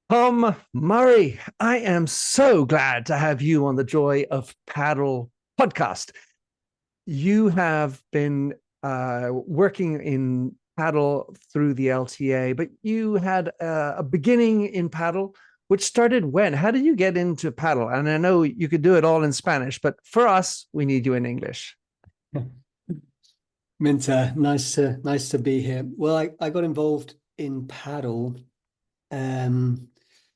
Murray, I am so glad to have you on the Joy of Paddle podcast. You have been working in paddle through the LTA, but you had a beginning in paddle, which started when? How did you get into paddle? And I know you could do it all in Spanish, but for us, we need you in English. Minter, nice to be here. Well, I got involved in paddle, um,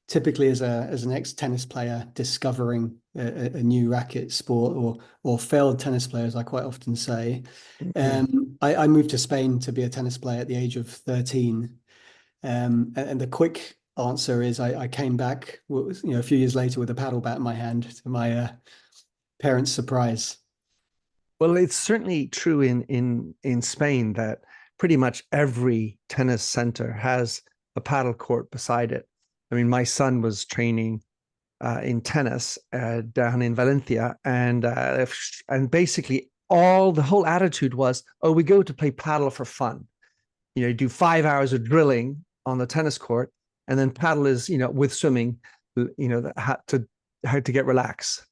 typically as an ex-tennis player discovering a new racket sport or failed tennis player, as I quite often say. Mm-hmm. I moved to Spain to be a tennis player at the age of 13. And the quick answer is I came back, a few years later with a paddle bat in my hand to my parents' surprise. Well, it's certainly true in Spain that pretty much every tennis center has a paddle court beside it. I mean, my son was training in tennis down in Valencia, and basically the whole attitude was, "Oh, we go to play paddle for fun. You do 5 hours of drilling on the tennis court, and then paddle is with swimming, how to get relaxed."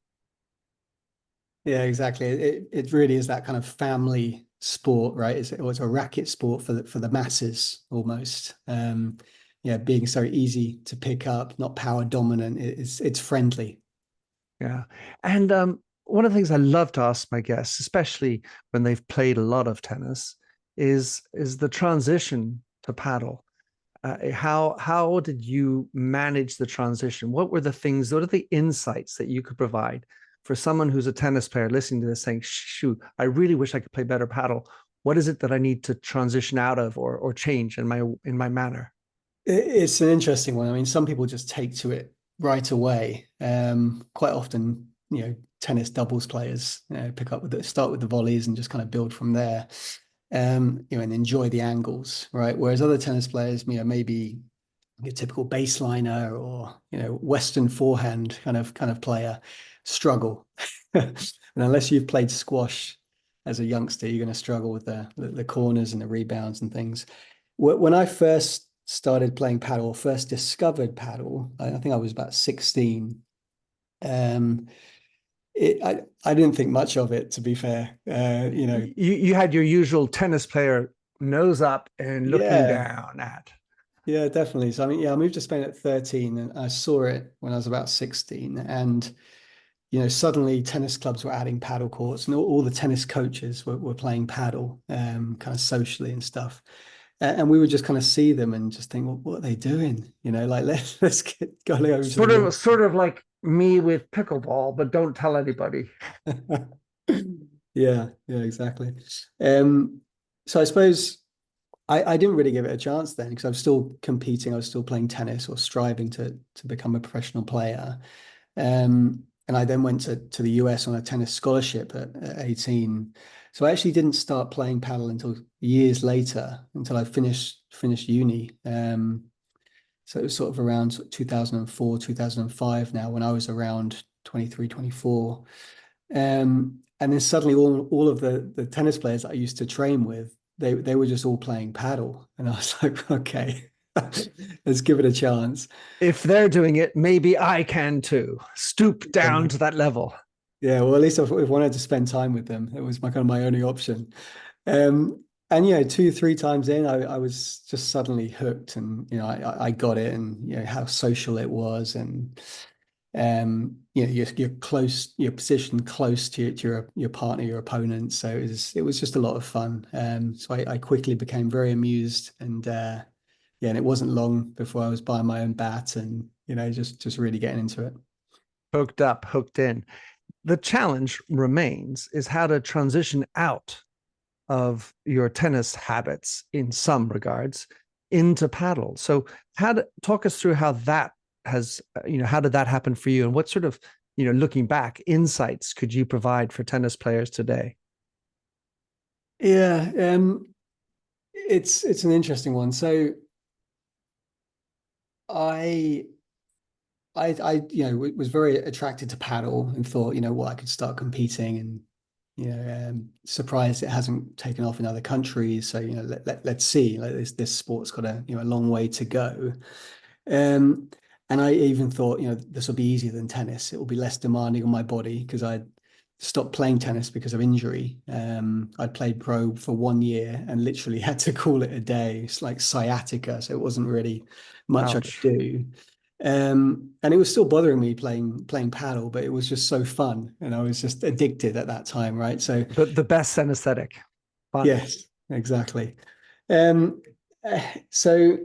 Yeah, exactly. It really is that kind of family sport, right? It's a racket sport for the masses almost. Yeah, being so easy to pick up, not power dominant. It's friendly. Yeah. And one of the things I love to ask my guests, especially when they've played a lot of tennis, is the transition to paddle. How did you manage the transition? What are the insights that you could provide for someone who's a tennis player listening to this saying, shoot, I really wish I could play better paddle. What is it that I need to transition out of or change in my manner? It's an interesting one. I mean, some people just take to it right away. Quite often, tennis doubles players pick up start with the volleys and just kind of build from there. And enjoy the angles, right? Whereas other tennis players, maybe your typical baseliner or Western forehand kind of player struggle. And unless you've played squash as a youngster, you're going to struggle with the corners and the rebounds and things. When I first started playing paddle, first discovered paddle, I think I was about 16. Um, I didn't think much of it, to be fair. You had your usual tennis player nose up and looking Yeah, down at. yeah, definitely. So I mean, yeah, I moved to Spain at 13 and I saw it when I was about 16. And suddenly tennis clubs were adding paddle courts and all the tennis coaches were playing paddle, kind of socially and stuff. And we would just kind of see them and just think, well, what are they doing? Like let's get going over to the Sort water. of sort of like me with pickleball, but don't tell anybody. Yeah, yeah, exactly. Um, so I suppose I didn't really give it a chance then because I was still competing. I was still playing tennis or striving to become a professional player. And I then went to the US on a tennis scholarship at 18. So I actually didn't start playing paddle until years later, until I finished uni. So it was sort of around 2004, 2005 now when I was around 23, 24. And then suddenly all of the tennis players that I used to train with, they were just all playing paddle. And I was like, okay, let's give it a chance. If they're doing it, maybe I can too. Stoop down Yeah. to that level. Yeah, well, at least if I wanted to spend time with them, it was my kind of my only option. And two, three times in, I was just suddenly hooked, and I got it, and how social it was, and you're close, you're positioned close to your partner, your opponent. So it was just a lot of fun. So I quickly became very amused, and yeah, and it wasn't long before I was buying my own bat, and just really getting into it. Hooked up, hooked in. The challenge remains is how to transition out of your tennis habits in some regards into paddle. So talk us through how that how did that happen for you and what sort of, looking back insights could you provide for tennis players today? Yeah, it's an interesting one. So I was very attracted to paddle and thought, I could start competing and, surprised it hasn't taken off in other countries. So, let's see, like this sport's got a long way to go. Um, And I even thought, this will be easier than tennis. It will be less demanding on my body because I stopped playing tennis because of injury. I played pro for 1 year and literally had to call it a day. It's like sciatica, so it wasn't really much I could Ouch. do. And it was still bothering me playing paddle, but it was just so fun, and I was just addicted at that time, right? So The best anesthetic. Fun. yes, exactly. Um, so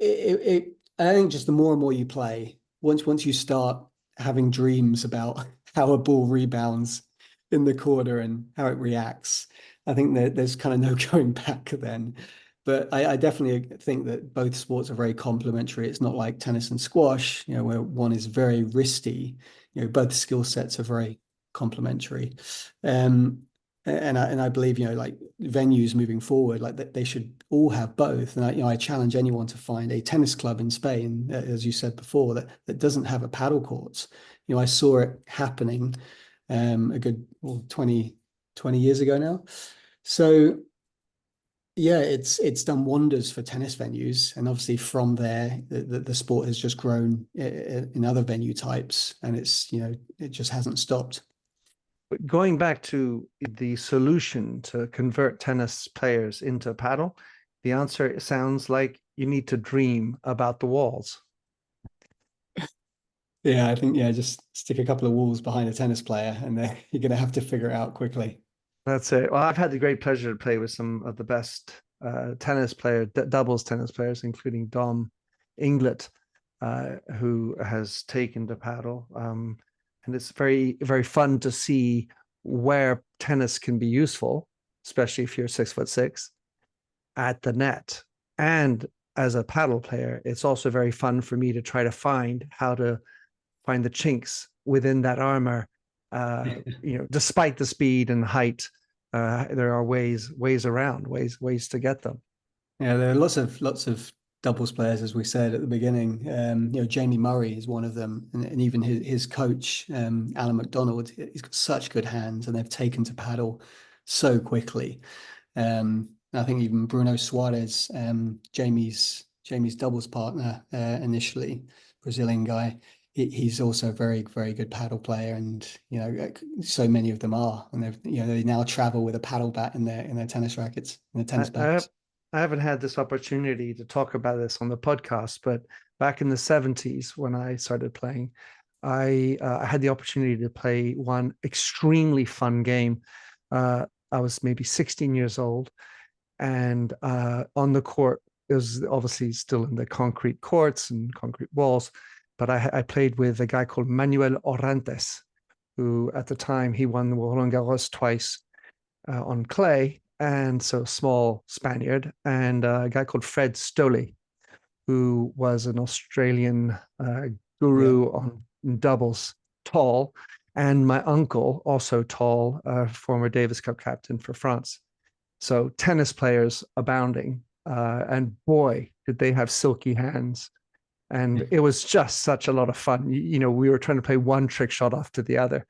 I think just the more and more you play, once you start having dreams about how a ball rebounds in the corner and how it reacts, I think that there's kind of no going back then. But I definitely think that both sports are very complementary. It's not like tennis and squash, where one is very wristy. Both skill sets are very complementary. Um, and I believe, like venues moving forward, like that they should all have both. And I challenge anyone to find a tennis club in Spain, as you said before, that doesn't have a paddle courts. I saw it happening a good 20 years ago now. So yeah, it's done wonders for tennis venues, and obviously from there, the sport has just grown in other venue types, and it just hasn't stopped. But going back to the solution to convert tennis players into paddle, the answer sounds like you need to dream about the walls. Yeah, I think just stick a couple of walls behind a tennis player, and you're going to have to figure it out quickly. That's it. Well, I've had the great pleasure to play with some of the best tennis doubles tennis players, including Dom Inglet, who has taken to paddle. And it's very, very fun to see where tennis can be useful, especially if you're 6'6" at the net. And as a paddle player, it's also very fun for me to try to find how to find the chinks within that armor. Despite the speed and height, there are ways around, ways to get them. Yeah, there are lots of doubles players, as we said at the beginning. Jamie Murray is one of them, and even his coach, Alan McDonald, he's got such good hands, and they've taken to paddle so quickly. I think even Bruno Suarez, Jamie's doubles partner initially, Brazilian guy, he's also a very, very good paddle player, and so many of them are, and they now travel with a paddle bat in their tennis rackets, in their I, tennis I have bags. I haven't had this opportunity to talk about this on the podcast, but back in the 70s when I started playing, I had the opportunity to play one extremely fun game. I was maybe 16 years old, and on the court, it was obviously still in the concrete courts and concrete walls, but I played with a guy called Manuel Orantes, who at the time he won the Roland Garros twice on clay, and so small Spaniard, and a guy called Fred Stoley, who was an Australian Yeah. guru on doubles, tall, and my uncle, also tall, former Davis Cup captain for France. So tennis players abounding, and boy, did they have silky hands. And it was just such a lot of fun. We were trying to play one trick shot after the other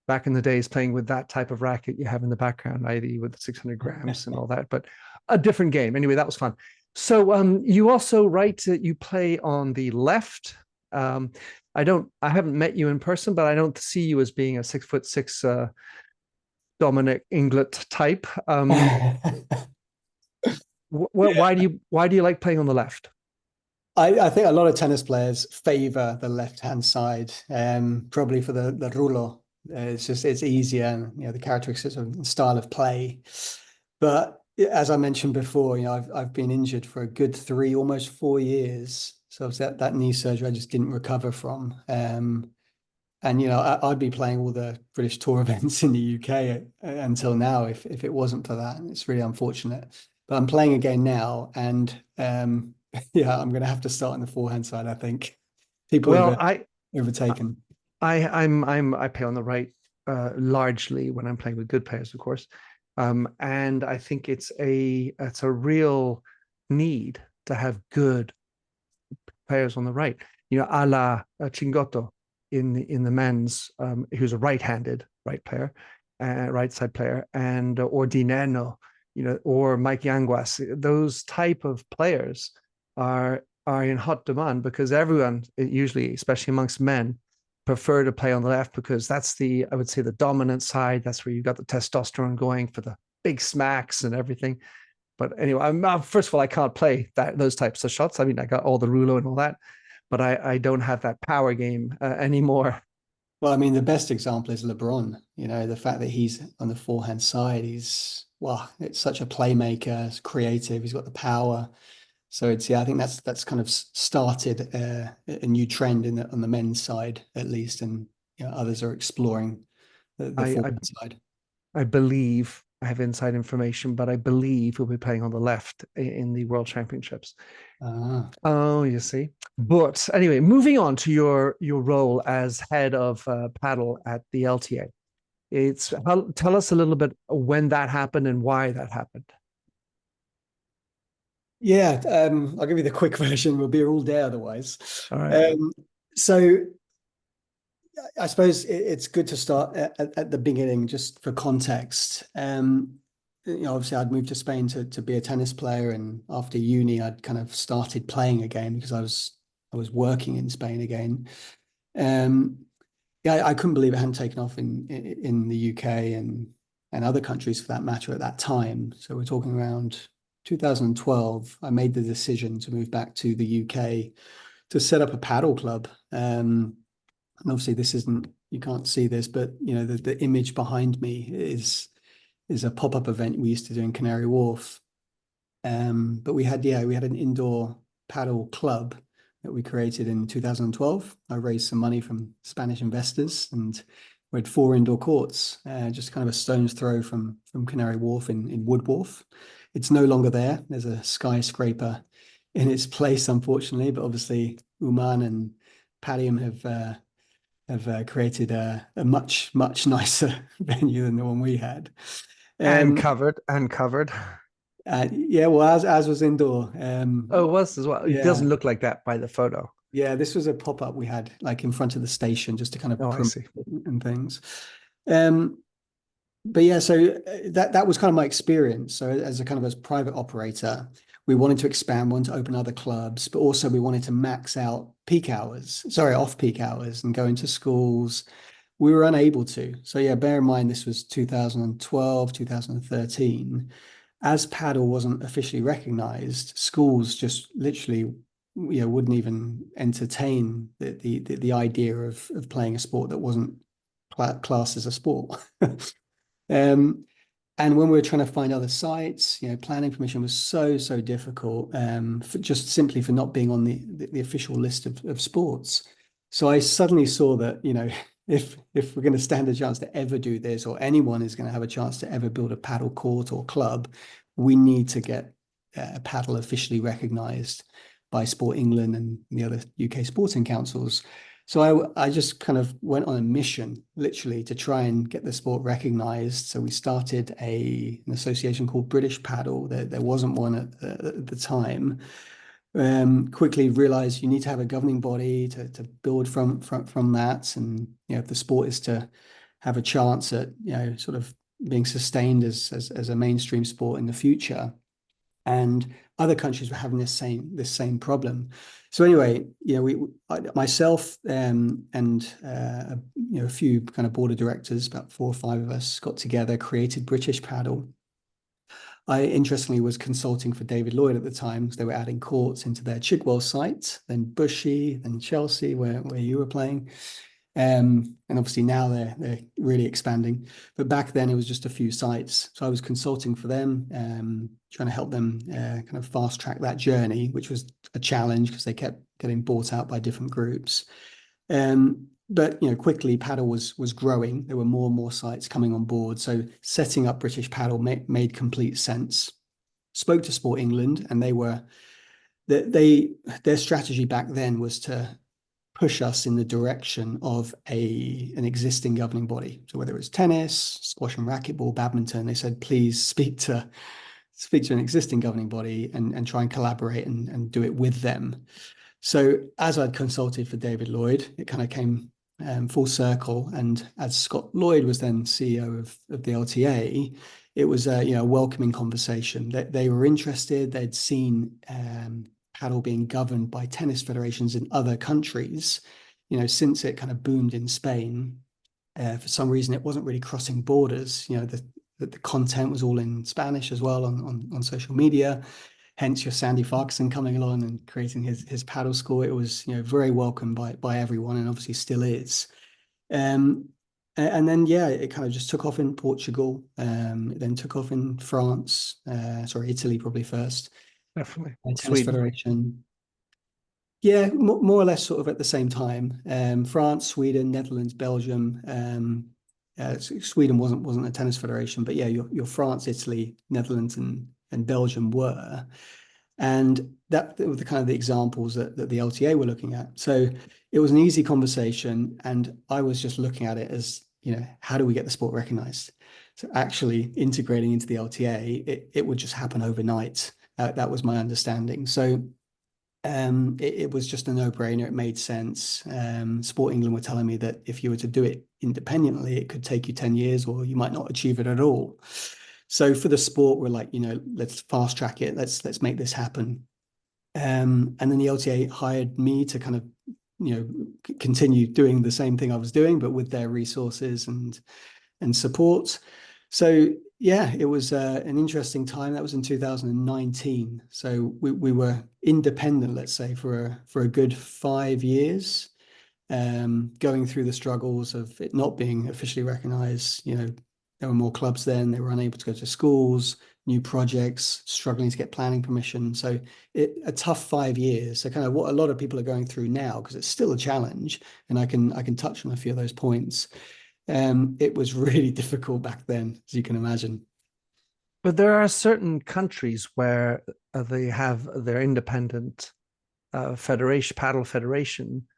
back in the days, playing with that type of racket you have in the background, ID with 600 grams and all that, but a different game. Anyway, that was fun. So you also write that you play on the left. Um, I haven't met you in person, but I don't see you as being a 6'6" Dominic Inglet type. Why do you like playing on the left? I think a lot of tennis players favor the left-hand side, probably for the rulo. It's easier, and the characteristics and style of play. But as I mentioned before, I've been injured for a good 3, almost 4 years. So that knee surgery I just didn't recover from. And I'd be playing all the British Tour events in the UK until now if it wasn't for that. And it's really unfortunate. But I'm playing again now, and yeah, I'm going to have to start on the forehand side. I think people Well, have overtaken. I play on the right largely when I'm playing with good players, of course, and I think it's a real need to have good players on the right. A la Chingotto in the men's, who's a right-handed right player, right side player, and or Dineno, or Mike Yanguas. Those type of players are in hot demand because everyone, usually, especially amongst men, prefer to play on the left because that's the, I would say, the dominant side. That's where you got the testosterone going for the big smacks and everything. But anyway, first of all, I can't play those types of shots. I mean, I got all the rulo and all that, but I don't have that power game anymore. Well, I mean, the best example is LeBron. The fact that he's on the forehand side, well, it's such a playmaker, it's creative, he's got the power. So yeah, I think that's kind of started a new trend on the men's side at least, and others are exploring the I, I forehand side. I believe I have inside information, but I believe we'll be playing on the left in the World Championships. Ah. Oh, you see. But anyway, moving on to your role as head of paddle at the LTA. Tell us a little bit when that happened and why that happened. Yeah, I'll give you the quick version. We'll be here all day otherwise. All right. So I suppose it's good to start at the beginning, just for context. Obviously, I'd moved to Spain to be a tennis player, and after uni, I'd kind of started playing again because I was working in Spain again. Um, yeah, I couldn't believe it hadn't taken off in the UK and other countries for that matter at that time. So we're talking around 2012. I made the decision to move back to the UK to set up a paddle club. And obviously this isn't, you can't see this, but the image behind me is a pop-up event we used to do in Canary Wharf. But we had an indoor paddle club that we created in 2012. I raised some money from Spanish investors, and we had 4 indoor courts, just kind of a stone's throw from Canary Wharf in Wood Wharf. It's no longer there. There's a skyscraper in its place, unfortunately, but obviously Uman and Padium have created a much nicer venue than the one we had. And Um, covered. yeah, well, as was indoor. Oh, it was as well. It Yeah, doesn't look like that by the photo. yeah, this was a pop-up we had like in front of the station just to kind of Oh, I promote see. it and things. Um, but yeah, so that was kind of my experience. So as a kind of as private operator, we wanted to expand, wanted to open other clubs, but also we wanted to max out off peak hours and go into schools. We were unable to. So yeah, bear in mind this was 2012, 2013. As paddle wasn't officially recognized, schools just literally wouldn't even entertain the idea of playing a sport that wasn't classed as a sport. um, and when we were trying to find other sites, planning permission was so difficult, just simply for not being on the official list of sports. So I suddenly saw that, if we're going to stand a chance to ever do this, or anyone is going to have a chance to ever build a paddle court or club, we need to get paddle officially recognised by Sport England and the other UK sporting councils. So I just kind of went on a mission, literally, to try and get the sport recognised. So we started an association called British Paddle. There wasn't one at the time. Quickly realized you need to have a governing body to build from that, and if the sport is to have a chance at sort of being sustained as a mainstream sport in the future. And other countries were having this same problem. So anyway, myself and a few kind of board of directors, about 4 or 5 of us, got together, created British Paddle. I interestingly was consulting for David Lloyd at the time because they were adding courts into their Chigwell site, then Bushy, then Chelsea, where you were playing. And obviously now they're really expanding. But back then it was just a few sites. So I was consulting for them, trying to help them kind of fast track that journey, which was a challenge because they kept getting bought out by different groups. But quickly Paddle was growing. There were more and more sites coming on board. So setting up British Paddle made complete sense. Spoke to Sport England, and their strategy back then was to push us in the direction of an existing governing body. So whether it's tennis, squash and racquetball, badminton, they said, please speak to an existing governing body and try and collaborate and do it with them. So as I'd consulted for David Lloyd, it kind of came full circle. And as Scott Lloyd was then CEO of the LTA, it was a welcoming conversation. They were interested. They'd seen paddle being governed by tennis federations in other countries, since it kind of boomed in Spain, for some reason it wasn't really crossing borders. The content was all in Spanish as well on social media. Hence your Sandy Farquharson coming along and creating his paddle school. It was very welcomed by everyone, and obviously still is. And then yeah, it kind of just took off in Portugal. It then took off in France. Sorry, Italy probably first. Definitely. Tennis Sweden. Federation. Yeah, more or less sort of at the same time. France, Sweden, Netherlands, Belgium. Sweden wasn't a tennis federation, but yeah, your France, Italy, Netherlands, and Belgium were. And that were the kind of the examples that the LTA were looking at. So it was an easy conversation, and I was just looking at it as, how do we get the sport recognized? So actually integrating into the LTA, it would just happen overnight. That was my understanding. So it was just a no-brainer. It made sense. Sport England were telling me that if you were to do it independently, it could take you 10 years or you might not achieve it at all. So for the sport, we're like, let's fast track it. Let's make this happen. And then the LTA hired me to kind of, continue doing the same thing I was doing, but with their resources and support. So yeah, it was an interesting time. That was in 2019. So we were independent, let's say, for a good 5 years, going through the struggles of it not being officially recognized. There were more clubs then. They were unable to go to schools, new projects, struggling to get planning permission. So a tough 5 years. So kind of what a lot of people are going through now, because it's still a challenge. And I can touch on a few of those points. It was really difficult back then, as you can imagine. But there are certain countries where they have their independent federation, paddle federation,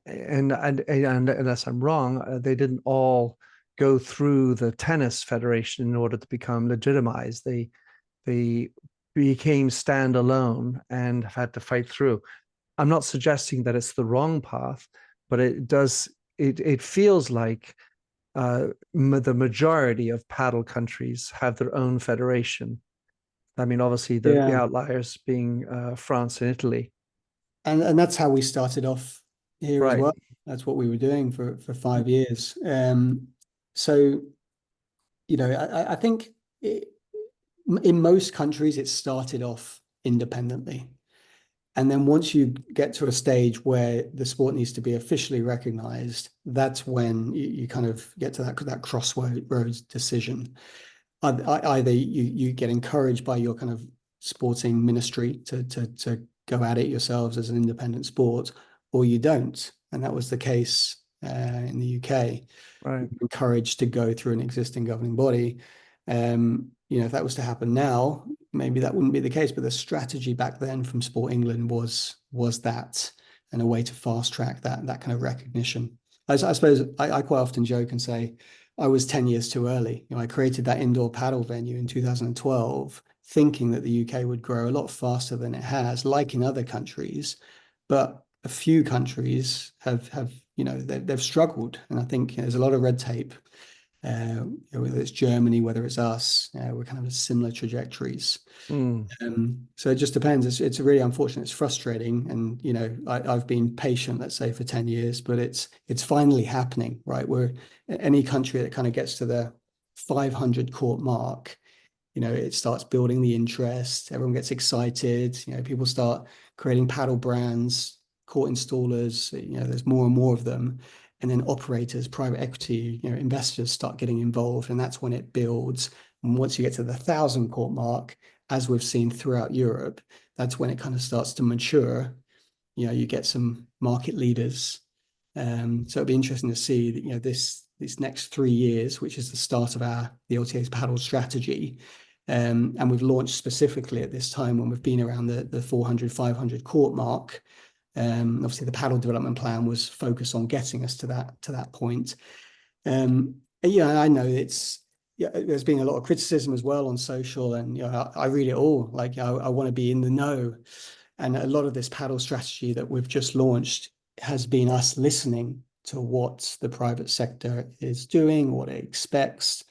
and unless I'm wrong, they didn't all go through the tennis federation in order to become legitimized. They became standalone and have had to fight through. I'm not suggesting that it's the wrong path, but it does. It feels like the majority of paddle countries have their own federation. I mean, obviously the Yeah. outliers being France and Italy. And that's how we started off here as Right. well. That's what we were doing for 5 years. So, I think in most countries it started off independently. And then once you get to a stage where the sport needs to be officially recognized, that's when you kind of get to that crossroads decision. Either you get encouraged by your kind of sporting ministry to go at it yourselves as an independent sport, or you don't. And that was the case in the UK. Right. Encouraged to go through an existing governing body. If that was to happen now, maybe that wouldn't be the case. But the strategy back then from Sport England was that, and a way to fast track that kind of recognition. I suppose I quite often joke and say I was 10 years too early. I created that indoor paddle venue in 2012, thinking that the UK would grow a lot faster than it has, like in other countries. But a few countries have they've struggled, and I think there's a lot of red tape. Whether it's Germany, whether it's us, we're kind of similar trajectories. Mm. So it just depends. It's really unfortunate. It's frustrating, and I've been patient, let's say, for 10 years, but it's finally happening, right? Where any country that kind of gets to the 500 court mark, it starts building the interest. Everyone gets excited. People start creating paddle brands, court installers. There's more and more of them. And then operators, private equity, investors start getting involved, and that's when it builds. And once you get to the 1,000 court mark, as we've seen throughout Europe, that's when it kind of starts to mature. You get some market leaders. So it'll be interesting to see that, this next 3 years, which is the start of the LTA's paddle strategy. And we've launched specifically at this time when we've been around the 400, 500 court mark. Obviously, the paddle development plan was focused on getting us to that point. I know there's been a lot of criticism as well on social, and I read it all. Like I want to be in the know, and a lot of this paddle strategy that we've just launched has been us listening to what the private sector is doing, what it expects,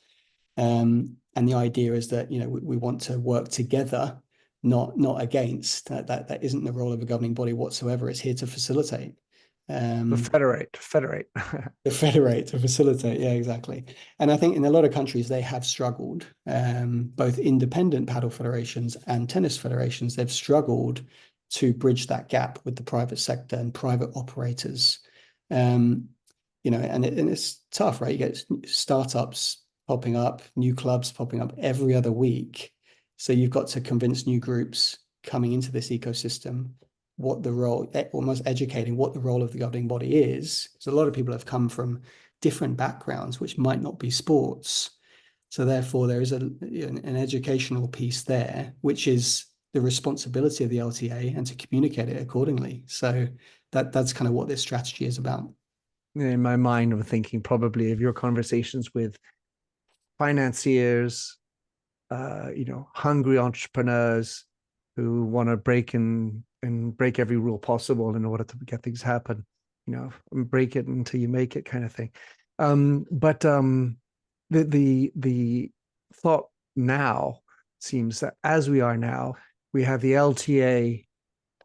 and the idea is that we want to work together not against. That isn't the role of a governing body whatsoever. It's here to facilitate. To Um, federate. to federate, to facilitate. Yeah, exactly. And I think in a lot of countries, they have struggled, both independent paddle federations and tennis federations, they've struggled to bridge that gap with the private sector and private operators. Um, and it's tough, right? You get startups popping up, new clubs popping up every other week. So you've got to convince new groups coming into this ecosystem what the role, almost educating what the role of the governing body is. So a lot of people have come from different backgrounds, which might not be sports. So therefore, there is an educational piece there, which is the responsibility of the LTA and to communicate it accordingly. So that's kind of what this strategy is about. In my mind, I'm thinking probably of your conversations with financiers, hungry entrepreneurs who want to break every rule possible in order to get things happen, and break it until you make it kind of thing. But the thought now seems that as we are now, we have the LTA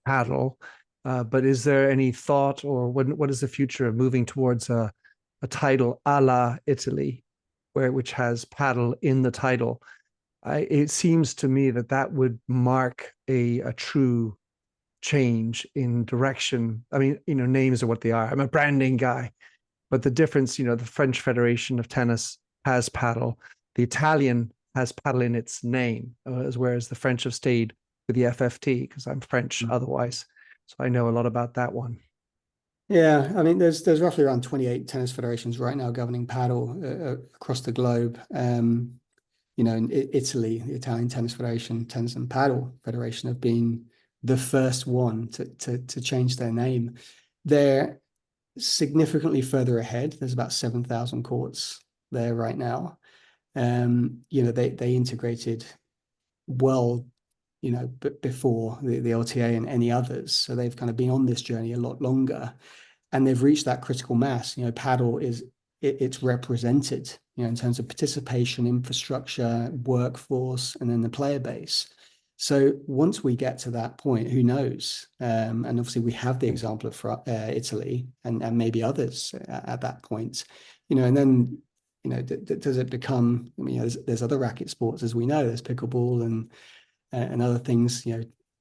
paddle. But is there any thought, or what is the future of moving towards a title a la Italy, which has paddle in the title? It seems to me that that would mark a true change in direction. I mean, names are what they are. I'm a branding guy, but the difference, the French Federation of Tennis has paddle. The Italian has paddle in its name, whereas the French have stayed with the FFT because I'm French otherwise. So I know a lot about that one. Yeah, I mean, there's roughly around 28 tennis federations right now governing paddle across the globe. In Italy, the Italian Tennis Federation, Tennis and Paddle Federation have been the first one to change their name. They're significantly further ahead. There's about 7,000 courts there right now. They integrated well, before the LTA and any others. So they've kind of been on this journey a lot longer, and they've reached that critical mass. Paddle it's represented, in terms of participation, infrastructure, workforce, and then the player base. So once we get to that point, who knows? And obviously we have the example of Italy and maybe others at that point, and then, does it become, I mean, there's other racket sports, as we know, there's pickleball and other things,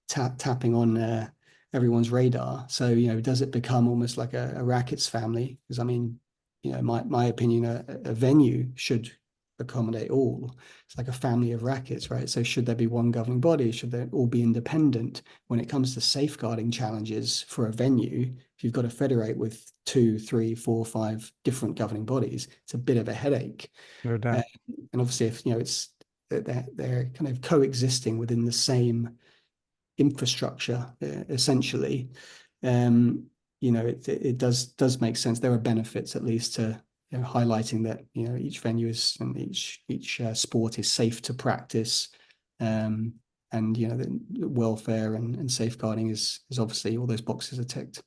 tapping on everyone's radar. So, does it become almost like a rackets family? Because I mean, my opinion, a venue should accommodate all. It's like a family of rackets, right? So should there be one governing body? Should they all be independent? When it comes to safeguarding challenges for a venue, if you've got to federate with 2, 3, 4, 5 different governing bodies, it's a bit of a headache. No doubt. And obviously, if it's they're kind of coexisting within the same infrastructure, essentially, it does make sense. There are benefits, at least, to highlighting that each venue is, and each sport is safe to practice, and the welfare and safeguarding is obviously, all those boxes are ticked.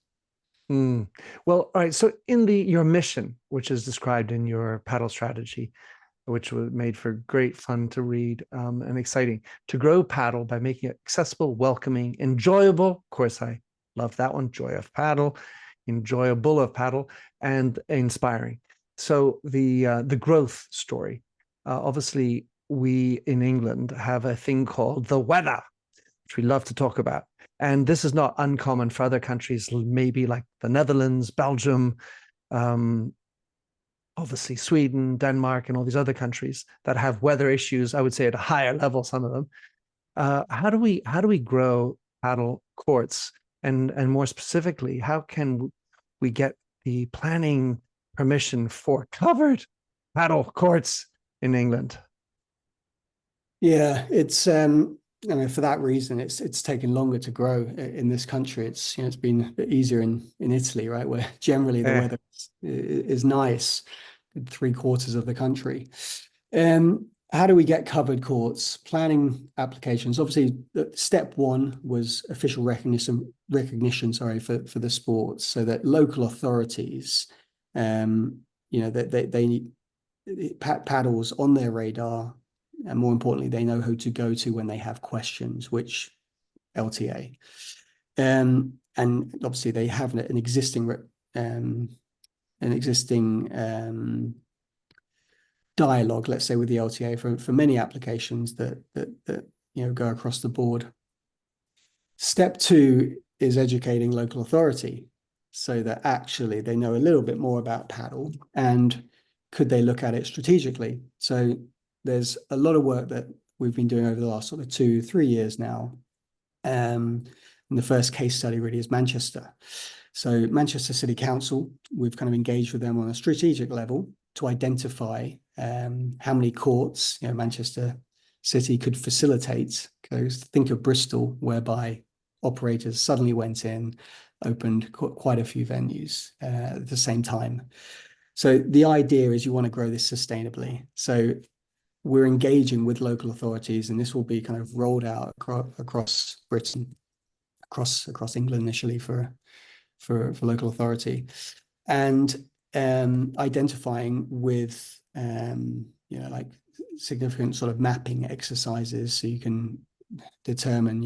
Mm. Well, all right. So in your mission, which is described in your paddle strategy, which was made for great fun to read, and exciting, to grow paddle by making it accessible, welcoming, enjoyable. Of course, I love that one. Joy of paddle, enjoyable of paddle, and inspiring. So the growth story. Obviously, we in England have a thing called the weather, which we love to talk about. And this is not uncommon for other countries, maybe like the Netherlands, Belgium, um, obviously Sweden, Denmark, and all these other countries that have weather issues. I would say at a higher level, some of them. How do we grow paddle courts, and more specifically, how can we get the planning permission for covered paddle courts in England? Yeah, it's I mean, for that reason, it's taken longer to grow in this country. It's been a bit easier in Italy, right, where generally the weather is nice, 3/4 of the country. How do we get covered courts? Planning applications. Obviously, step one was official recognition, sorry, for the sports, so that local authorities, that they need paddles on their radar, and more importantly, they know who to go to when they have questions, which LTA. And obviously they have an existing dialogue, let's say, with the LTA for many applications that go across the board. Step two is educating local authority so that actually they know a little bit more about paddle and could they look at it strategically. So there's a lot of work that we've been doing over the last sort of 2-3 years now. And the first case study really is Manchester. So Manchester City Council, we've kind of engaged with them on a strategic level to identify how many courts Manchester City could facilitate. Because think of Bristol, whereby operators suddenly went in, opened quite a few venues at the same time. So the idea is you want to grow this sustainably. So we're engaging with local authorities, and this will be kind of rolled out across Britain, across England initially for local authority, and identifying with like significant sort of mapping exercises, so you can determine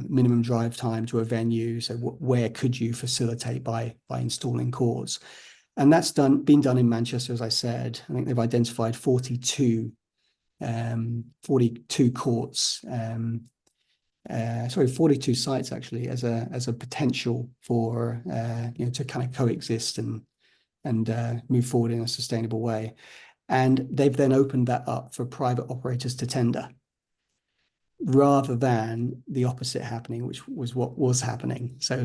minimum drive time to a venue. So where could you facilitate by installing courts? And that's been done in Manchester, as I said. I think they've identified 42 courts, 42 sites actually as a potential for to kind of coexist and move forward in a sustainable way. And they've then opened that up for private operators to tender, rather than the opposite happening, which was what was happening. So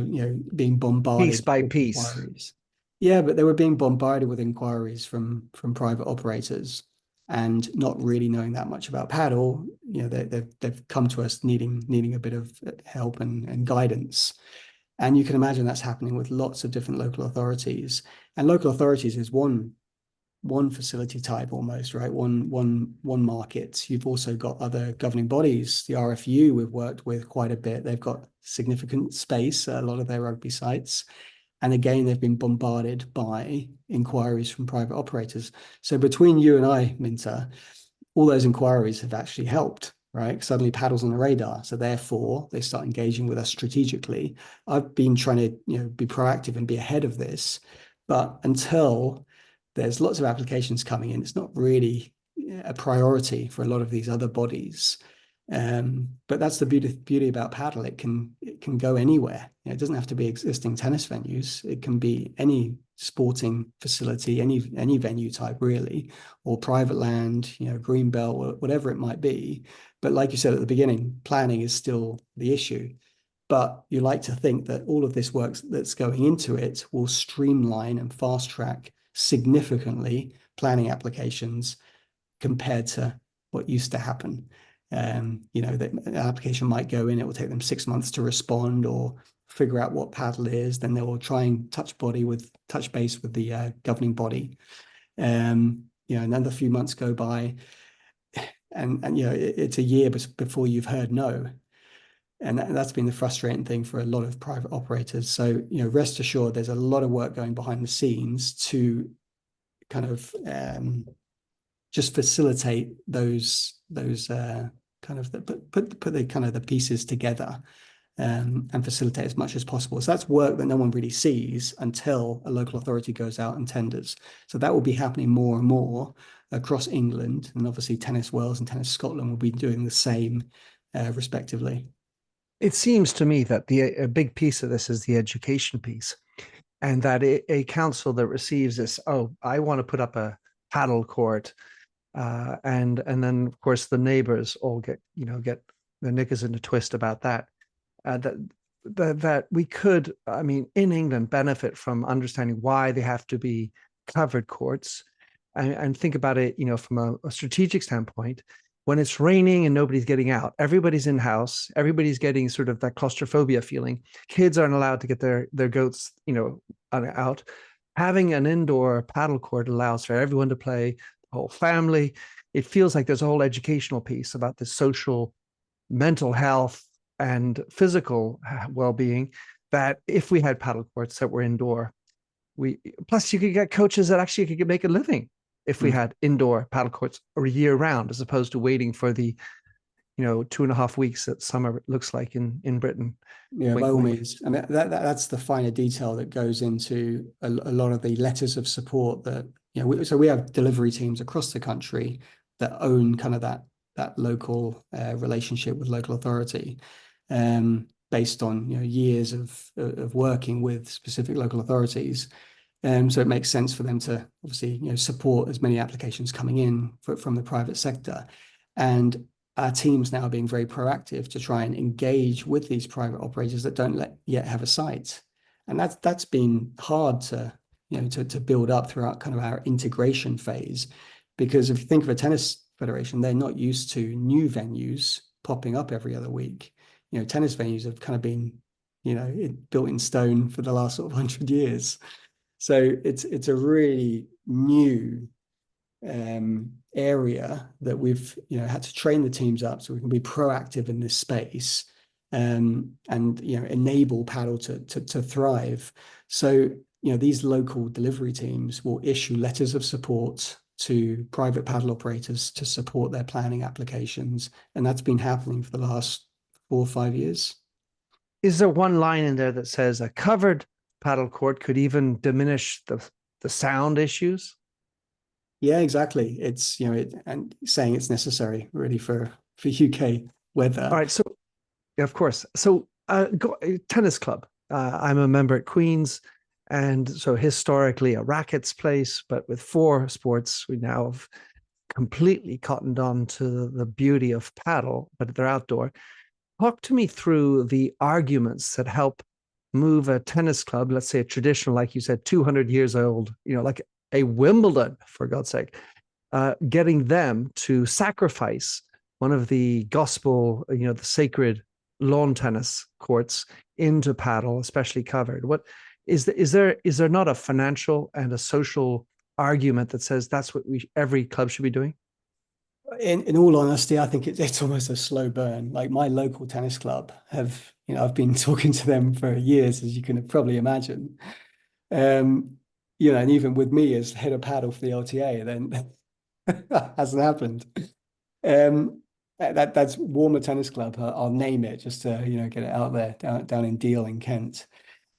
being Piece bombarded by with piece. inquiries. Yeah, but they were being bombarded with inquiries from private operators and not really knowing that much about paddle. They've come to us needing a bit of help and guidance. And you can imagine that's happening with lots of different local authorities. And local authorities is one facility type almost, right? One market. You've also got other governing bodies. The RFU we've worked with quite a bit. They've got significant space at a lot of their rugby sites. And again, they've been bombarded by inquiries from private operators. So between you and I, Minter, all those inquiries have actually helped, right? Suddenly paddle's on the radar. So therefore, they start engaging with us strategically. I've been trying to be proactive and be ahead of this. But until there's lots of applications coming in, it's not really a priority for a lot of these other bodies. But that's the beauty about paddle. It can go anywhere. It doesn't have to be existing tennis venues. It can be any sporting facility, any venue type really, or private land, green belt, whatever it might be. But like you said at the beginning, planning is still the issue. But you like to think that all of this work that's going into it will streamline and fast track significantly planning applications compared to what used to happen. That an application might go in, it will take them 6 months to respond or figure out what paddle is. Then they will try and touch base with the governing body. Another few months go by, and it's a year before you've heard no. And that's been the frustrating thing for a lot of private operators. So, rest assured, there's a lot of work going behind the scenes to kind of just facilitate those kind of put the kind of the pieces together and facilitate as much as possible. So that's work that no one really sees until a local authority goes out and tenders. So that will be happening more and more across England, and obviously Tennis Wales and Tennis Scotland will be doing the same respectively. It seems to me that a big piece of this is the education piece, and that a council that receives this, oh, I want to put up a paddle court, and then of course the neighbors all get their knickers in a twist about that. That we could, I mean, in England, benefit from understanding why they have to be covered courts, and think about it, from a strategic standpoint. When it's raining and nobody's getting out, everybody's in house, everybody's getting sort of that claustrophobia feeling. Kids aren't allowed to get their goats, out. Having an indoor paddle court allows for everyone to play, the whole family. It feels like there's a whole educational piece about the social, mental health, and physical well-being, that if we had paddle courts that were indoor, plus you could get coaches that actually could make a living if we had indoor paddle courts or year round, as opposed to waiting for the 2.5 weeks that summer looks like in Britain. Yeah, by Wink, all wink. means. I mean, that's the finer detail that goes into a lot of the letters of support that, so we have delivery teams across the country that own kind of that local relationship with local authority, based on, years of working with specific local authorities. So it makes sense for them to obviously, support as many applications coming in from the private sector. And our teams now are being very proactive to try and engage with these private operators that don't yet have a site. And that's been hard to build up throughout kind of our integration phase. Because if you think of a tennis federation, they're not used to new venues popping up every other week. Tennis venues have kind of been, built in stone for the last sort of 100 years. So it's a really new area that we've had to train the teams up so we can be proactive in this space, and enable paddle to thrive. So these local delivery teams will issue letters of support to private paddle operators to support their planning applications, and that's been happening for the last 4 or 5 years. Is there one line in there that says a covered paddle court could even diminish the sound issues? Yeah, exactly. It's and saying it's necessary really for UK All weather. right, so yeah, of course. So, tennis club. I'm a member at Queen's, and so historically a rackets place, but with four sports, we now have completely cottoned on to the beauty of paddle, but they're outdoor. Talk to me through the arguments that help move a tennis club, let's say a traditional, like you said, 200 years old, like a Wimbledon, for God's sake, getting them to sacrifice one of the gospel, the sacred lawn tennis courts into paddle, especially covered. What is there not a financial and a social argument that says that's what every club should be doing? In all honesty, I think it's almost a slow burn. Like my local tennis club have, I've been talking to them for years, as you can probably imagine. Um, and even with me as head of paddle for the LTA, then hasn't happened. That's Warmer Tennis Club. I'll name it just to get it out there, down in Deal in Kent.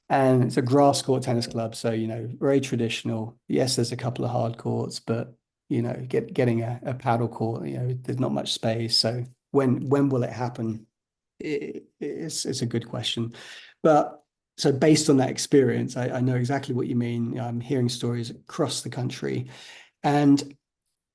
And it's a grass court tennis club, so very traditional. Yes, there's a couple of hard courts, but getting a paddle court, there's not much space. So when will it happen? It's a good question, but so based on that experience, I know exactly what you mean. I'm hearing stories across the country, and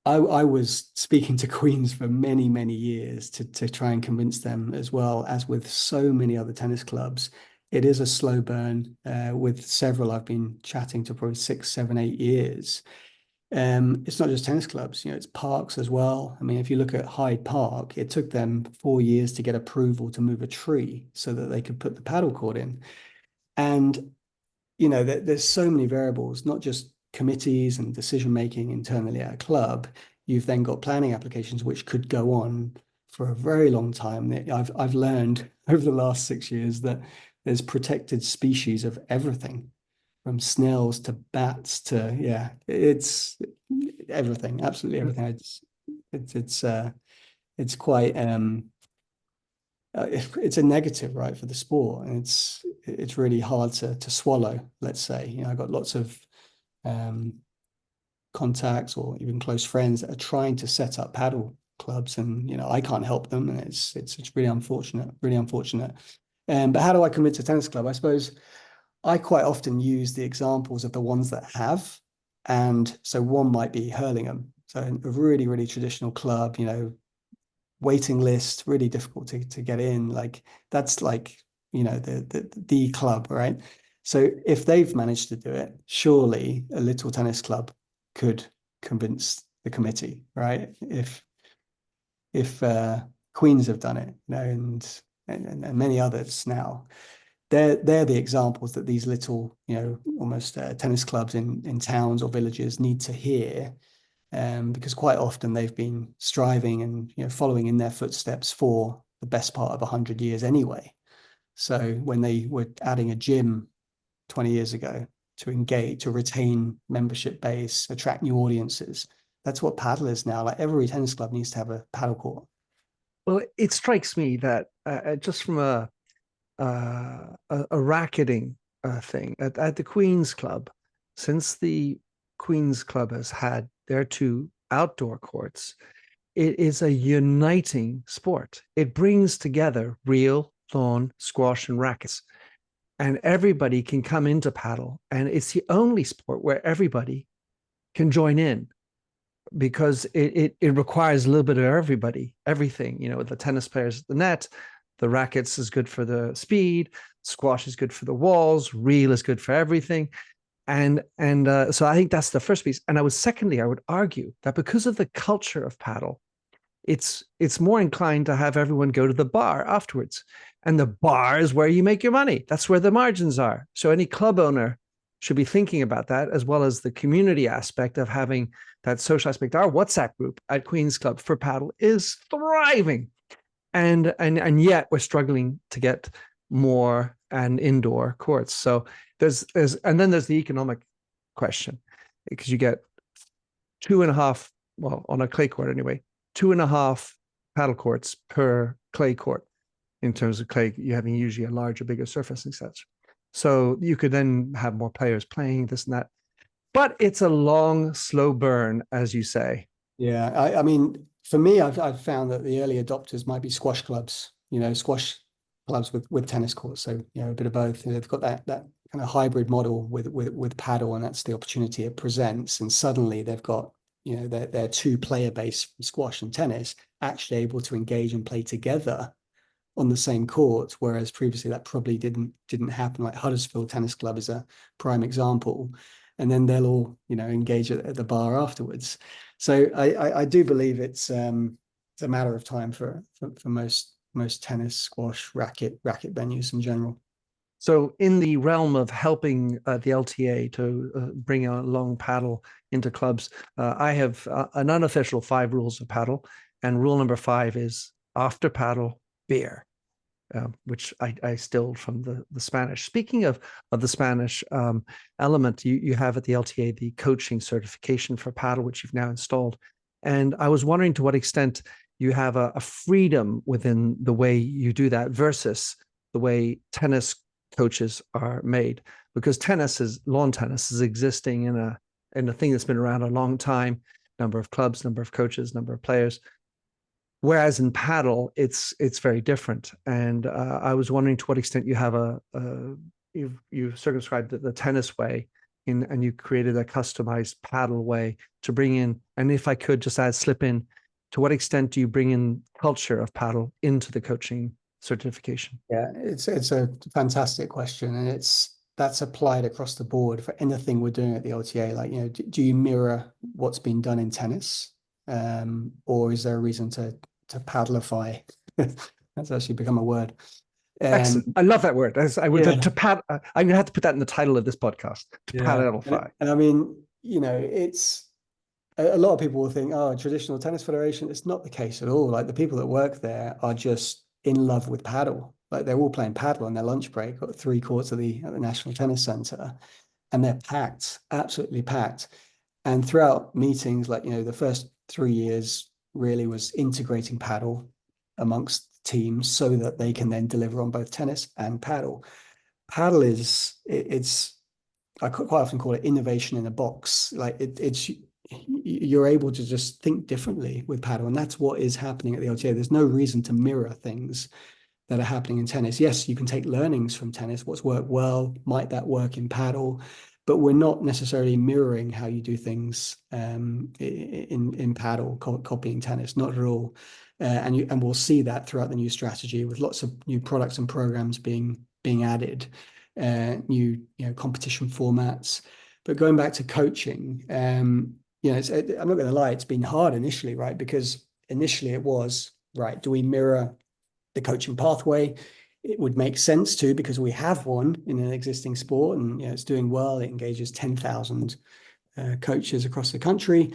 I was speaking to Queens for many, many years to try and convince them, as well as with so many other tennis clubs. It is a slow burn. With several, I've been chatting to probably 6, 7, 8 years. It's not just tennis clubs, it's parks as well. I mean, if you look at Hyde Park, it took them 4 years to get approval to move a tree so that they could put the paddle court in. And there's so many variables, not just committees and decision making internally at a club. You've then got planning applications which could go on for a very long time. I've learned over the last 6 years that there's protected species of everything, from snails to bats to, yeah, it's everything, absolutely everything. It's quite it's a negative, right, for the sport, and it's really hard to swallow. Let's say, I got lots of um, contacts or even close friends that are trying to set up paddle clubs, and I can't help them, and it's really unfortunate, really unfortunate. But how do I commit to tennis club? I suppose I quite often use the examples of the ones that have, and so one might be Hurlingham, so a really really traditional club, waiting list, really difficult to get in. Like that's like, the club, right? So if they've managed to do it, surely a little tennis club could convince the committee, right? If Queens have done it, and many others now, they're the examples that these little, almost tennis clubs in towns or villages need to hear, because quite often they've been striving and following in their footsteps for the best part of 100 years anyway. So when they were adding a gym 20 years ago to engage, to retain membership base, attract new audiences, that's what paddle is now. Like every tennis club needs to have a paddle court. Well, it strikes me that just from a racketing thing at the Queen's Club, since the Queen's Club has had their two outdoor courts, it is a uniting sport. It brings together real lawn, squash, and rackets, and everybody can come into paddle. And it's the only sport where everybody can join in because it requires a little bit of everybody, everything. The tennis players at the net, the rackets is good for the speed, squash is good for the walls, reel is good for everything. And so I think that's the first piece. And secondly, I would argue that because of the culture of paddle, it's more inclined to have everyone go to the bar afterwards. And the bar is where you make your money. That's where the margins are. So any club owner should be thinking about that, as well as the community aspect of having that social aspect. Our WhatsApp group at Queen's Club for paddle is thriving. And yet we're struggling to get more and indoor courts. So and then there's the economic question, because you get 2.5, well, on a clay court anyway, 2.5 paddle courts per clay court. In terms of clay, you having usually a larger, bigger surface and such. So you could then have more players playing this and that. But it's a long, slow burn, as you say. Yeah, I mean, for me, I've found that the early adopters might be squash clubs, squash clubs with tennis courts. So, a bit of both. They've got that kind of hybrid model with paddle, and that's the opportunity it presents. And suddenly they've got, their two-player base from squash and tennis actually able to engage and play together on the same court, whereas previously that probably didn't happen. Like Huddersfield Tennis Club is a prime example. And then they'll all, engage at the bar afterwards. So I do believe it's a matter of time for most tennis, squash, racket venues in general. So, in the realm of helping the LTA to bring a long paddle into clubs, I have an unofficial 5 rules of paddle, and rule number 5 is after paddle, beer. Which I stole from the Spanish. Speaking of the Spanish element, you have at the LTA the coaching certification for paddle, which you've now installed. And I was wondering to what extent you have a freedom within the way you do that versus the way tennis coaches are made, because lawn tennis is existing in a thing that's been around a long time, number of clubs, number of coaches, number of players. Whereas in paddle, it's very different. And I was wondering to what extent you have you've circumscribed the tennis way and you created a customized paddle way to bring in. And if I could just slip in, to what extent do you bring in culture of paddle into the coaching certification? Yeah, it's a fantastic question, and that's applied across the board for anything we're doing at the LTA. Like, do you mirror what's been done in tennis, or is there a reason to paddleify? That's actually become a word. Excellent. I love that word. I would Yeah. I'm gonna have to put that in the title of this podcast. To Yeah, paddleify. and I mean, it's a lot of people will think, oh, traditional tennis federation. It's not the case at all. Like, the people that work there are just in love with paddle. Like, they're all playing paddle on their lunch break, got 3 courts at the National Tennis Centre, and they're packed, absolutely packed. And throughout meetings, like, the first 3 years really was integrating paddle amongst teams so that they can then deliver on both tennis and paddle. Paddle it's I quite often call it innovation in a box. Like, it's you're able to just think differently with paddle, and that's what is happening at the LTA. There's no reason to mirror things that are happening in tennis. Yes, you can take learnings from tennis. What's worked well, might that work in paddle? But we're not necessarily mirroring how you do things in paddle, copying tennis, not at all. And we'll see that throughout the new strategy, with lots of new products and programs being added, new competition formats. But going back to coaching, I'm not going to lie, it's been hard initially, right? Because initially it was, right, do we mirror the coaching pathway? It would make sense to, because we have one in an existing sport, and it's doing well. It engages 10,000 coaches across the country.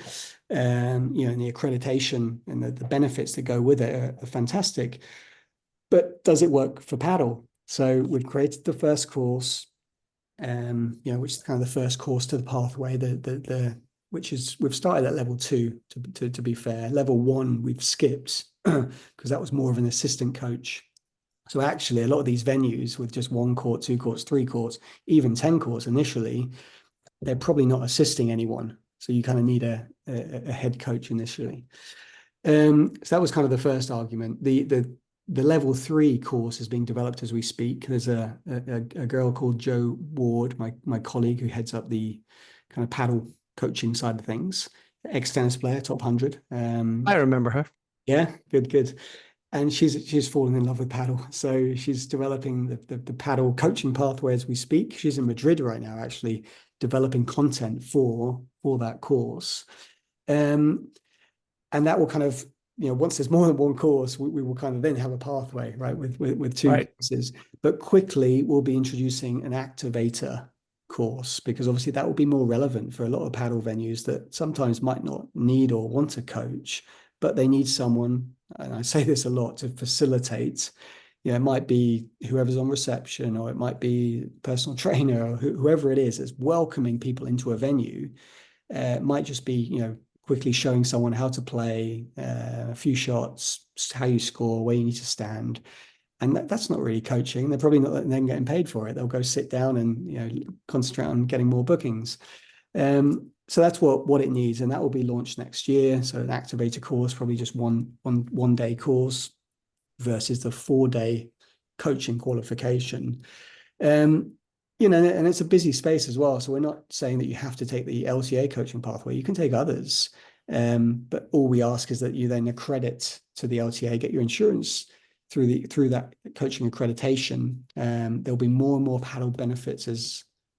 And the accreditation and the benefits that go with it are fantastic. But does it work for paddle? So we've created the first course, which is kind of the first course to the pathway, the which is we've started at level 2 to be fair. Level 1 we've skipped because that was more of an assistant coach. So actually, a lot of these venues with just 1 court, 2 courts, 3 courts, even 10 courts initially, they're probably not assisting anyone. So you kind of need a head coach initially. So that was kind of the first argument. The level 3 course is being developed as we speak. There's a girl called Jo Ward, my colleague, who heads up the kind of paddle coaching side of things. Ex-tennis player, top 100. I remember her. Yeah, good. And she's fallen in love with paddle. So she's developing the paddle coaching pathway as we speak. She's in Madrid right now, actually developing content for that course. And that will kind of, once there's more than 1 course, we will kind of then have a pathway, right, with 2 courses. But quickly we'll be introducing an activator course, because obviously that will be more relevant for a lot of paddle venues that sometimes might not need or want a coach, but they need someone, and I say this a lot, to facilitate. It might be whoever's on reception, or it might be personal trainer, or whoever it is welcoming people into a venue. It might just be, quickly showing someone how to play, a few shots, how you score, where you need to stand. And that's not really coaching. They're probably not then getting paid for it. They'll go sit down and concentrate on getting more bookings. So that's what it needs, and that will be launched next year. So an activator course, probably just one day course versus the 4-day coaching qualification. And it's a busy space as well. So we're not saying that you have to take the LTA coaching pathway. You can take others. But all we ask is that you then accredit to the LTA, get your insurance through that coaching accreditation. There'll be more and more paddle benefits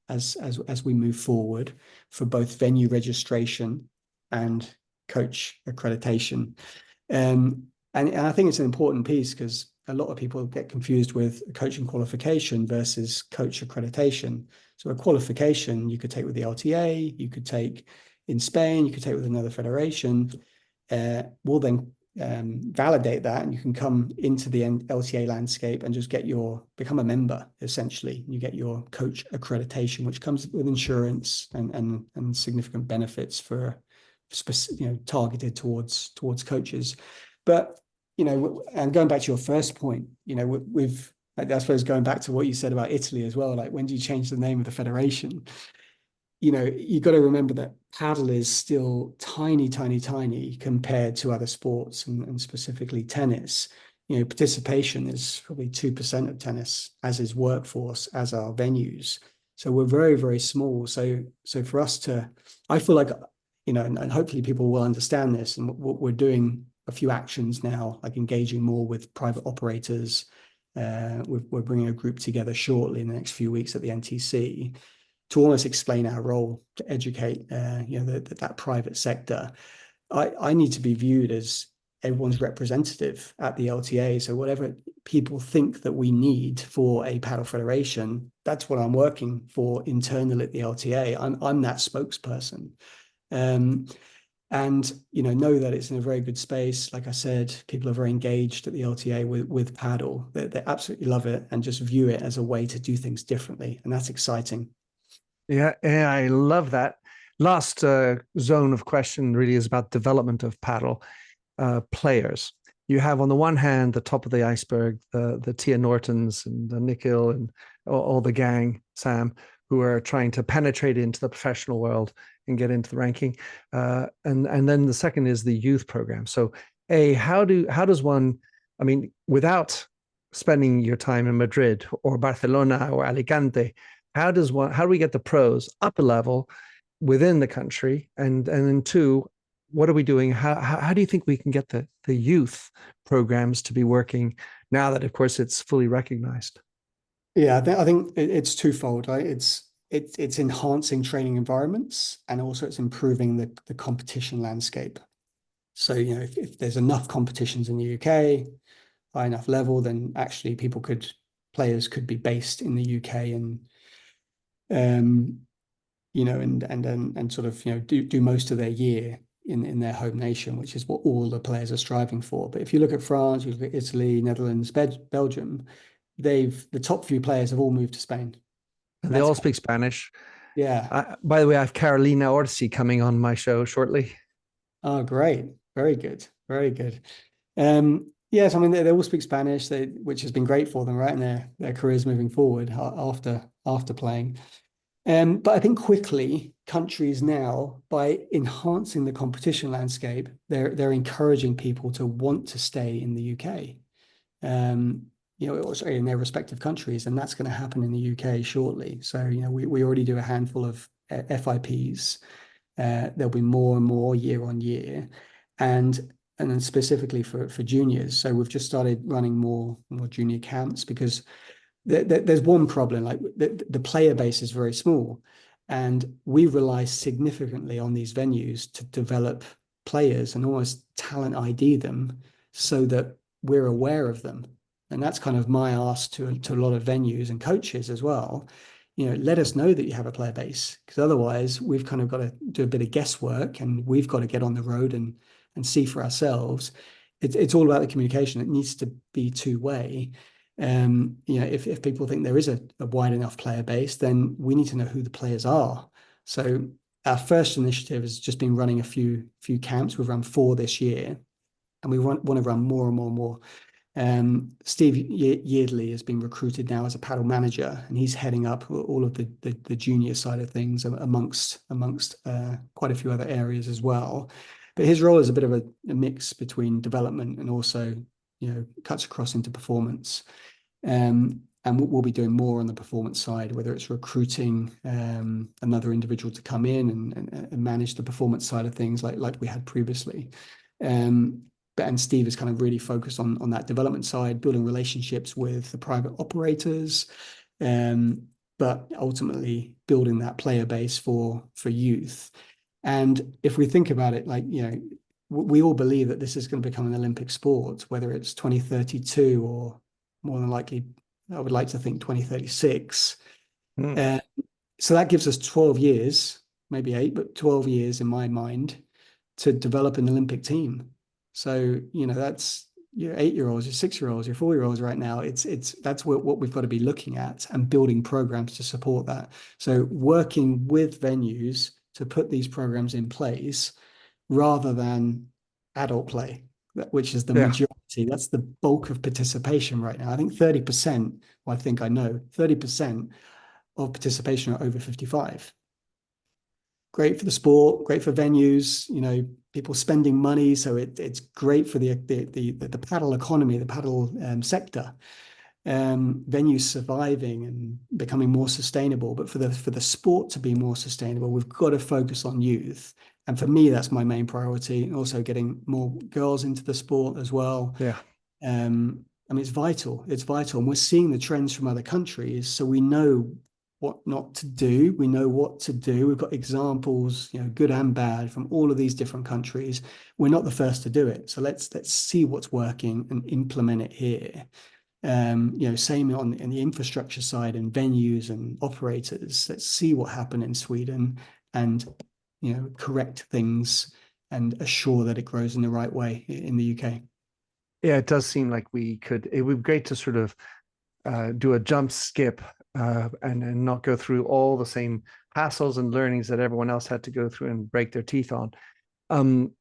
as we move forward for both venue registration and coach accreditation. And I think it's an important piece, because a lot of people get confused with coaching qualification versus coach accreditation. So a qualification you could take with the LTA, you could take in Spain, you could take with another federation. We'll then validate that, and you can come into the LTA landscape and just become a member, essentially. You get your coach accreditation, which comes with insurance and significant benefits for targeted towards coaches. But and going back to your first point, I suppose going back to what you said about Italy as well, like when do you change the name of the federation? You've got to remember that paddle is still tiny compared to other sports, and specifically tennis. Participation is probably 2% of tennis, as is workforce, as are venues. So we're very, very small. So for us I feel like, and hopefully people will understand this, and what we're doing a few actions now, like engaging more with private operators. We're bringing a group together shortly in the next few weeks at the NTC to almost explain our role, to educate that private sector. I need to be viewed as everyone's representative at the LTA. So whatever people think that we need for a paddle federation, that's what I'm working for internally at the LTA. I'm that spokesperson. And know that it's in a very good space. Like I said, people are very engaged at the LTA with paddle. They absolutely love it, and just view it as a way to do things differently, and that's exciting. Yeah, I love that. Last zone of question really is about development of paddle players. You have on the one hand the top of the iceberg, the Tia Nortons and the Nikhil and all the gang, Sam, who are trying to penetrate into the professional world and get into the ranking. And then the second is the youth program. So, how does one, I mean, without spending your time in Madrid or Barcelona or Alicante, how do we get the pros up a level within the country? And then 2, what are we doing? How do you think we can get the youth programs to be working now that, of course, it's fully recognized? Yeah, I think it's twofold, right? It's enhancing training environments, and also it's improving the competition landscape. So, if there's enough competitions in the UK, high enough level, then actually players could be based in the UK and and sort of do most of their year in their home nation, which is what all the players are striving for. But if you look at France, you look at Italy, Netherlands, Belgium, the top few players have all moved to Spain. And they all speak Spanish. Yeah. By the way, I have Carolina Orsi coming on my show shortly. Oh, great. Very good. Very good. Yes, I mean they all speak Spanish, which has been great for them, right, in their careers moving forward after playing. But I think quickly countries now, by enhancing the competition landscape, they're encouraging people to want to stay in the UK. Um, also in their respective countries, and that's going to happen in the UK shortly. So, we already do a handful of FIPs. There'll be more and more year on year, and then specifically for juniors. So we've just started running more junior camps because there's one problem, like the player base is very small, and we rely significantly on these venues to develop players and almost talent ID them so that we're aware of them. And that's kind of my ask to a lot of venues and coaches as well. Let us know that you have a player base, because otherwise we've kind of got to do a bit of guesswork, and we've got to get on the road and see for ourselves. It's all about the communication. It needs to be two-way. If people think there is a wide enough player base, then we need to know who the players are. So our first initiative has just been running a few camps. We've run 4 this year, and we want to run more and more and more. Steve Yeardley has been recruited now as a paddle manager, and he's heading up all of the junior side of things amongst quite a few other areas as well. But his role is a bit of a mix between development and also, cuts across into performance. And we'll be doing more on the performance side, whether it's recruiting another individual to come in and manage the performance side of things like we had previously. And Steve is kind of really focused on that development side, building relationships with the private operators, but ultimately building that player base for youth. And if we think about it, like, we all believe that this is going to become an Olympic sport, whether it's 2032 or more than likely, I would like to think 2036. Mm. So that gives us 12 years, maybe 8, but 12 years in my mind to develop an Olympic team. So, that's your 8-year-olds, your 6-year-olds, your 4-year-olds right now. That's what we've got to be looking at and building programs to support that. So working with venues to put these programs in place rather than adult play, which is the Yeah. majority. That's the bulk of participation right now. I think 30%, well, I think I know 30% of participation are over 55. Great for the sport, great for venues, people spending money. So it's great for the paddle economy, the paddle sector. Venues surviving and becoming more sustainable. But for the sport to be more sustainable, we've got to focus on youth. And for me, that's my main priority. And also getting more girls into the sport as well. Yeah. I mean, it's vital. It's vital. And we're seeing the trends from other countries. So we know what not to do. We know what to do. We've got examples, good and bad, from all of these different countries. We're not the first to do it. So let's see what's working and implement it here. Same in the infrastructure side and venues and operators. Let's see what happened in Sweden and, correct things and assure that it grows in the right way in the UK. Yeah, it does seem like it would be great to sort of do a jump skip and not go through all the same hassles and learnings that everyone else had to go through and break their teeth on. Um,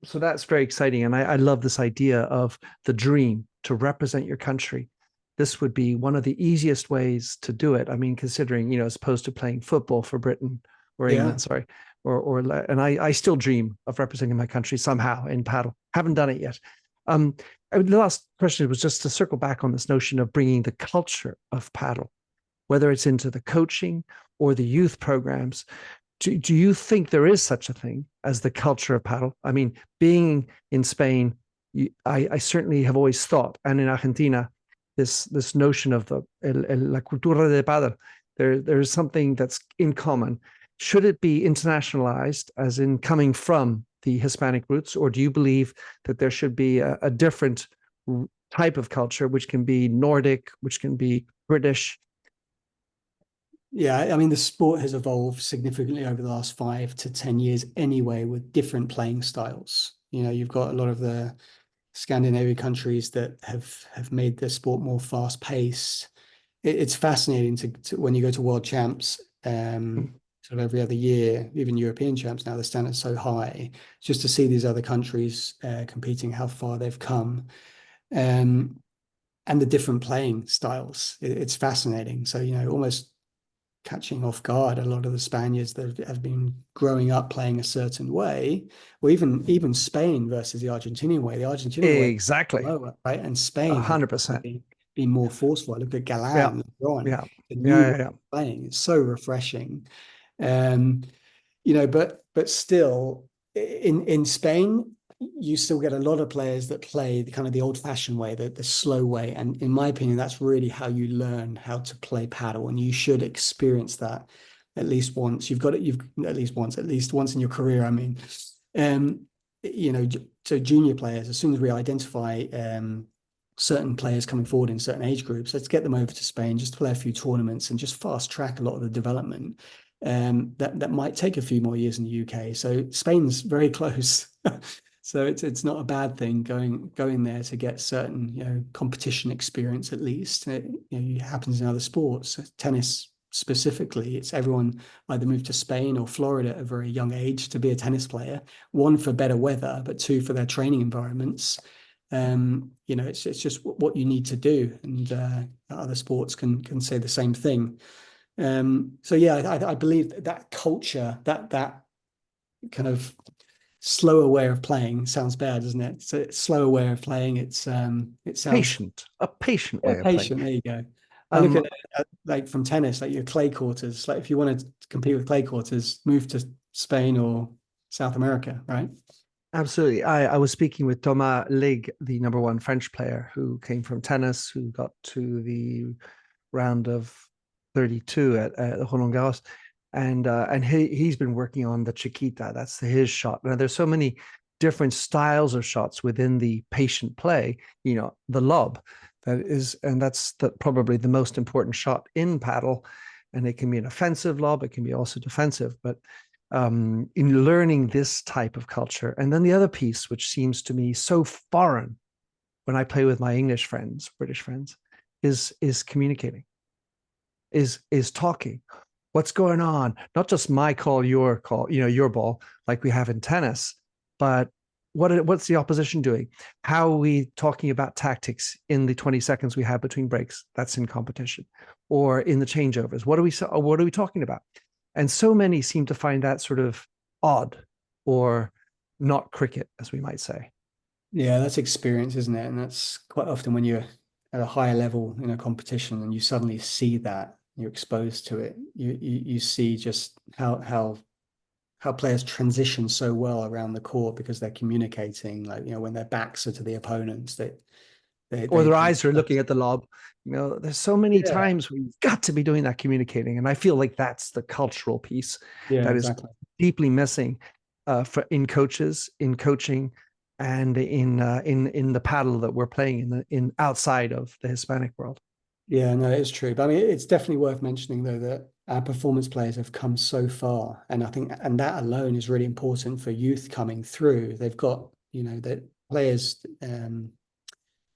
so that's very exciting. And I love this idea of the dream to represent your country. This would be one of the easiest ways to do it. I mean, considering, as opposed to playing football for Britain or Yeah. England, sorry, and I still dream of representing my country somehow in paddle. Haven't done it yet. The last question was just to circle back on this notion of bringing the culture of paddle, whether it's into the coaching or the youth programs. Do you think there is such a thing as the culture of paddle? I mean, being in Spain, I certainly have always thought, and in Argentina, this notion of la cultura de paddle, there is something that's in common. Should it be internationalized, as in coming from the Hispanic roots, or do you believe that there should be a different type of culture, which can be Nordic, which can be British? Yeah, I mean, the sport has evolved significantly over the last 5 to 10 years anyway, with different playing styles. You've got a lot of the Scandinavian countries that have made the sport more fast paced. It's fascinating to when you go to world champs, sort of every other year, even European champs now, the standard's so high, just to see these other countries competing, how far they've come. Um, and the different playing styles. It's fascinating. So, almost catching off guard a lot of the Spaniards that have been growing up playing a certain way, or even Spain versus the Argentinian way. The Argentinian way Exactly. lower, right? And Spain have 100%. been more forceful. Look at Yeah. Galan, LeBron, Yeah. the Yeah. new way Yeah. Yeah. of playing. It's so refreshing. Um, but still, in Spain, you still get a lot of players that play the kind of the old-fashioned way, the slow way. And in my opinion, that's really how you learn how to play paddle. And you should experience that at least once. You've at least once in your career, I mean. Um, so junior players, as soon as we identify certain players coming forward in certain age groups, let's get them over to Spain, just play a few tournaments and just fast track a lot of the development. That might take a few more years in the UK. So Spain's very close. So it's not a bad thing going there to get certain competition experience at least. It happens in other sports, tennis specifically. It's everyone either moved to Spain or Florida at a very young age to be a tennis player. One for better weather, but two for their training environments. It's just what you need to do, and other sports can say the same thing. So yeah, I believe that culture, that kind of slower way of playing sounds bad, doesn't it? So it's slower way of playing. It sounds A patient way of playing. patient. There you go. I look Um, at it like from tennis, like your clay quarters. Like if you wanted to compete with clay quarters, move to Spain or South America, right? Absolutely. I was speaking with Thomas Lig, the number one French player who came from tennis, who got to the round of 32 at Roland Garros. And he's been working on the Chiquita. That's his shot. Now, there's so many different styles of shots within the patient play, the lob. That's probably the most important shot in paddle. And it can be an offensive lob, it can be also defensive. But in learning this type of culture. And then the other piece, which seems to me so foreign when I play with my English friends, British friends, is communicating, is talking. What's going on? Not just my call, your ball, like we have in tennis, but what's the opposition doing? How are we talking about tactics in the 20 seconds we have between breaks? That's in competition, or in the changeovers. What are we talking about? And so many seem to find that sort of odd or not cricket, as we might say. Yeah, that's experience, isn't it? And that's quite often when you're at a higher level in a competition and you suddenly see that, you're exposed to it. You see just how players transition so well around the court because they're communicating, like, when their backs are to the opponents, Or they their eyes are looking at the lob. There's so many yeah, times where you've got to be doing that communicating. And I feel like that's the cultural piece yeah, that is exactly. deeply missing in coaches, in coaching, and in the paddle that we're playing in outside of the Hispanic world. Yeah, no, it's true. But I mean, it's definitely worth mentioning though that our performance players have come so far, and I think, and that alone is really important for youth coming through. They've got, that players,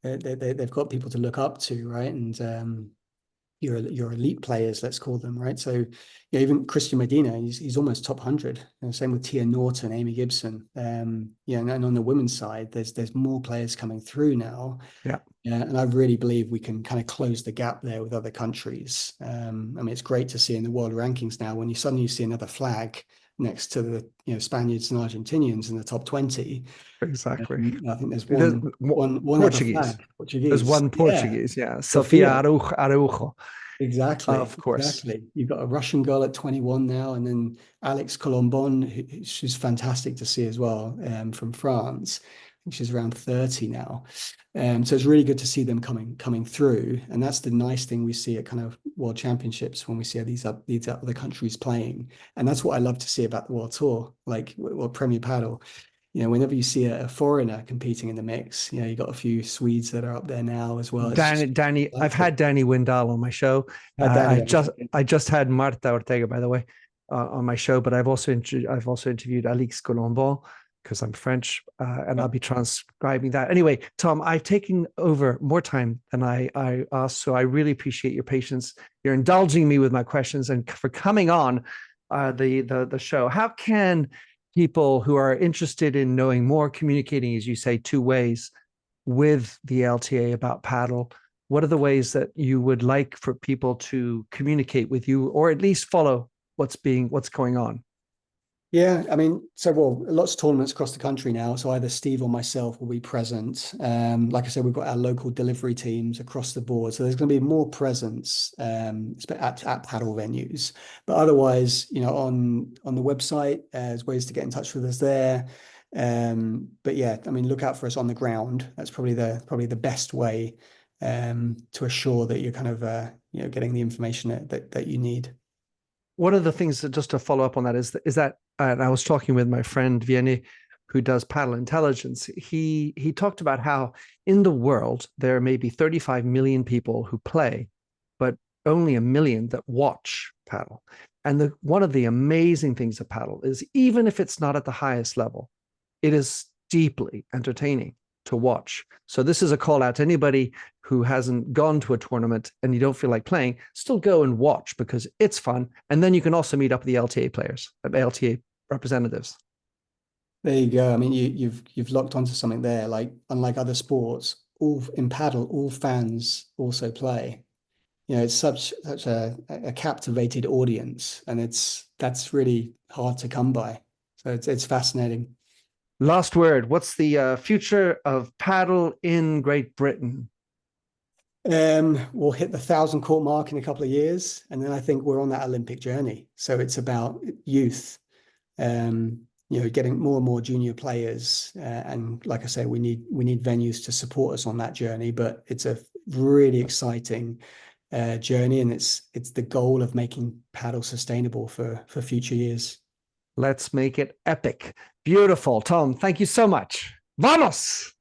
they've got people to look up to, right? And your elite players, let's call them, right? So yeah, even Christian Medina, he's almost top 100. Same with Tia Norton, Amy Gibson. And on the women's side, there's more players coming through now. Yeah. Yeah, and I really believe we can kind of close the gap there with other countries. I mean, it's great to see in the world rankings now when you suddenly see another flag next to the Spaniards and Argentinians in the top 20. Exactly. I think there's There's one other Portuguese. flag, There's Portuguese. one Yeah, Portuguese. Yeah. Sophia Sophia. Araujo, Exactly, of course. exactly. You've got a Russian girl at 21 now, and then Alex Colombon, she's fantastic to see as well, from France. I think she's around 30 now. So it's really good to see them coming through. And that's the nice thing we see at kind of World Championships when we see these other countries playing. And that's what I love to see about the World Tour, like Premier Padel. Whenever you see a foreigner competing in the mix, you got a few Swedes that are up there now as well. It's just Danny, I've delightful. had Danny Windal on my show. Danny, I just had Marta Ortega, by the way, on my show. But I've also interviewed Alix Colombon because I'm French, and I'll be transcribing that. Anyway, Tom, I've taken over more time than I asked, so I really appreciate your patience. You're indulging me with my questions and for coming on the show. How can people who are interested in knowing more, communicating, as you say, two ways with the LTA about paddle? What are the ways that you would like for people to communicate with you, or at least follow what's going on? Yeah, I mean, so well, lots of tournaments across the country now. So either Steve or myself will be present. Like I said, we've got our local delivery teams across the board. So there's going to be more presence at paddle venues. But otherwise, on the website, there's ways to get in touch with us there. But yeah, I mean, look out for us on the ground. That's probably the best way to assure that you're kind of getting the information that you need. One of the things that, just to follow up on that, is that, and I was talking with my friend Vianney, who does paddle intelligence. He talked about how in the world there may be 35 million people who play, but only a million that watch paddle. And one of the amazing things of paddle is, even if it's not at the highest level, it is deeply entertaining to watch. So this is a call out to anybody who hasn't gone to a tournament and you don't feel like playing. Still go and watch, because it's fun. And then you can also meet up with the LTA players, LTA representatives. There you go. I mean, you've locked onto something there. Like, unlike other sports, all in paddle, all fans also play. It's such a captivated audience, and that's really hard to come by. So it's fascinating. Last word. What's the future of paddle in Great Britain? We'll hit the 1,000 court mark in a couple of years, and then I think we're on that Olympic journey. So it's about youth, getting more and more junior players, and like I say, we need venues to support us on that journey. But it's a really exciting journey, and it's the goal of making paddle sustainable for future years. Let's make it epic. Beautiful. Tom, thank you so much. Vamos!